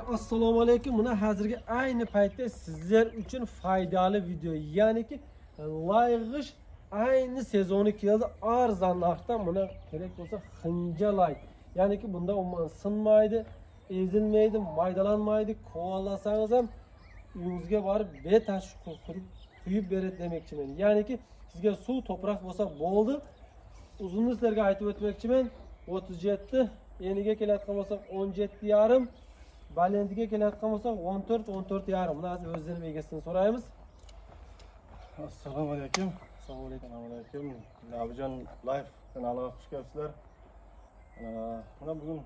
Assalomu alaykum. Buni hozirgi ayni paytda sizlar uchun foydali video. Ya'niki layg'ish ayni sezoni keldi. Arzon narxda buni kerak bo'lsa xinjalay. Ya'niki bunda umuman sinmaydi, ezilmaydi, maydalanmaydi. Qo'llasangiz ham uyingizga borib betash quyib beradi demoqchiman. Ya'niki sizga suv, to'proq bo'lsa bo'ldi. Uzunni sizlarga aytib o'tmoqchiman. 37, eniga kelayotgan bo'lsa 17,5, balendiga kelayotgan bo'lsa 14,5. Buni hozir o'zlarining egasidan so'raymiz. Assalomu alaykum. Assalomu alaykum. Assalomu alaykum. Nabijon Live kanaliga xush kelibsizlar. Mana bugun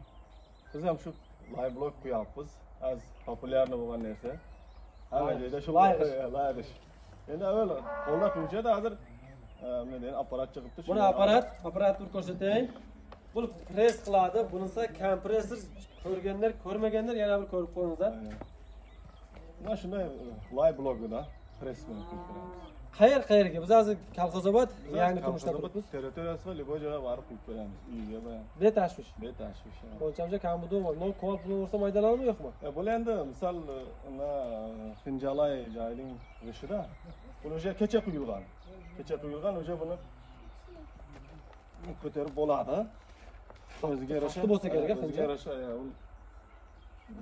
biz ham shu live blog qo'yapmiz. Az populyarni bo'lgan narsa. Hamma joyda shu live. Endi avval qo'lda qilishadi, hozir bunday apparat chiqibdi. Buni apparatni ko'rsataylik. Bu press qiladi. Bunisi kompressor. Ko'rganlar, ko'rmaganlar yana bir ko'rib qo'yinglar. Mana shunday live blogida press bilan qo'yib Qayerga? Biz hozir Kolxozobod yangi turmushda turibmiz. Territoriyasiga любой joyga borib qo'yib beramiz. Uyga bilan. Betashvish. Betashvish. O'lchamcha kambudu bor. No kol pul ursa maydalanadimi yo'qmi? Bu endi misol Xinjalay joyining g'ishida buni o'sha kecha quyilgan. O'sha buni ko'tarib bo'ladi. O'ziga yarasha bo'lsa kerak, o'ziga yarasha,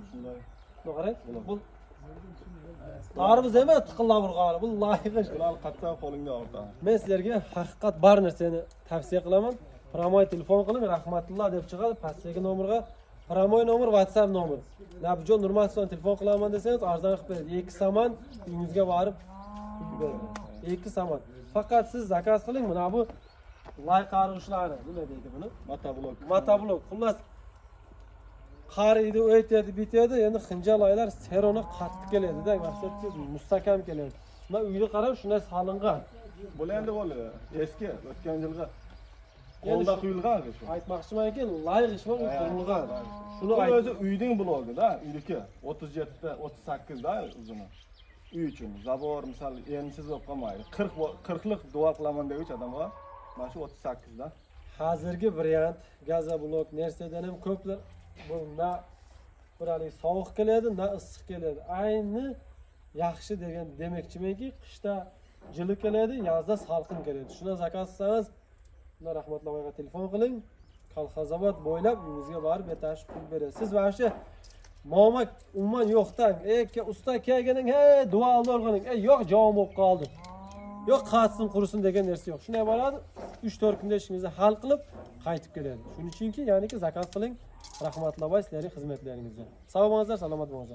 shunday. Qarang, bu tarbiz emas, tiqillab urg'ani. Bu layg'ish. Bular qattiq qo'lingda ortadi. Men sizlarga haqiqat bar narsani tavsiya qilaman. Promoy telefon qiling, rahmatulloh deb chiqadi. Pastdagi nomerga promoy nomer, WhatsApp nomer. Nabijon Nurmatovdan telefon qilaman desangiz, arzon qilib beradi. 2 saman uyingizga borib beradi. 2 saman. Faqat siz zakaz qiling. Mana bu lay qarg'ishlari, nima deydi buni? Motoblok. Xullas qariydi, o'ytadi, bitadi. Endi xinjalaylar seroni qattiq keladi-da, maqsadki mustahkam keladi. Mana uyni qarab, shunday solingan. Bu endi bo'ldi. Eski, o'tgan yilga qo'lda quyilgan shu. Aytmoqchimanki, layg'ishma qurilgan. Shuni o'zi uyning blogi-da, uyniki 37, 38 da uzuni. Uy uchun zabor misol ensiz bo'lib qolmaydi. 40lik duo qilaman deuvchi odamga mana shu 38 da. Hozirgi variant gazoblok narsadan ham ko'plar bu na biralik sovuq keladi, na issiq keladi. Ayni yaxshi degan demoqchimanki, qishda jili keladi, yozda salqin keladi. Shuni zakaz qilsangiz, mana rahmatliga telefon qiling. Kolxozobod bo'ylab uyingizga borib betashib pul berasiz. Siz vaqti muammo umuman yo'qdan, usta kelganing, duo olganing, yo'q javob bo'lib qoldi. Yo'q qatsin qursin degan narsa yo'q. Shunday bo'ladi. 3-4 kunda ishingizni hal qilib qaytib keladi. Shuning uchunki, ya'niki zakaz qiling. Rahmatli va sizlarning xizmatlaringizga. Sog' bo'linglar, salomat bo'linglar.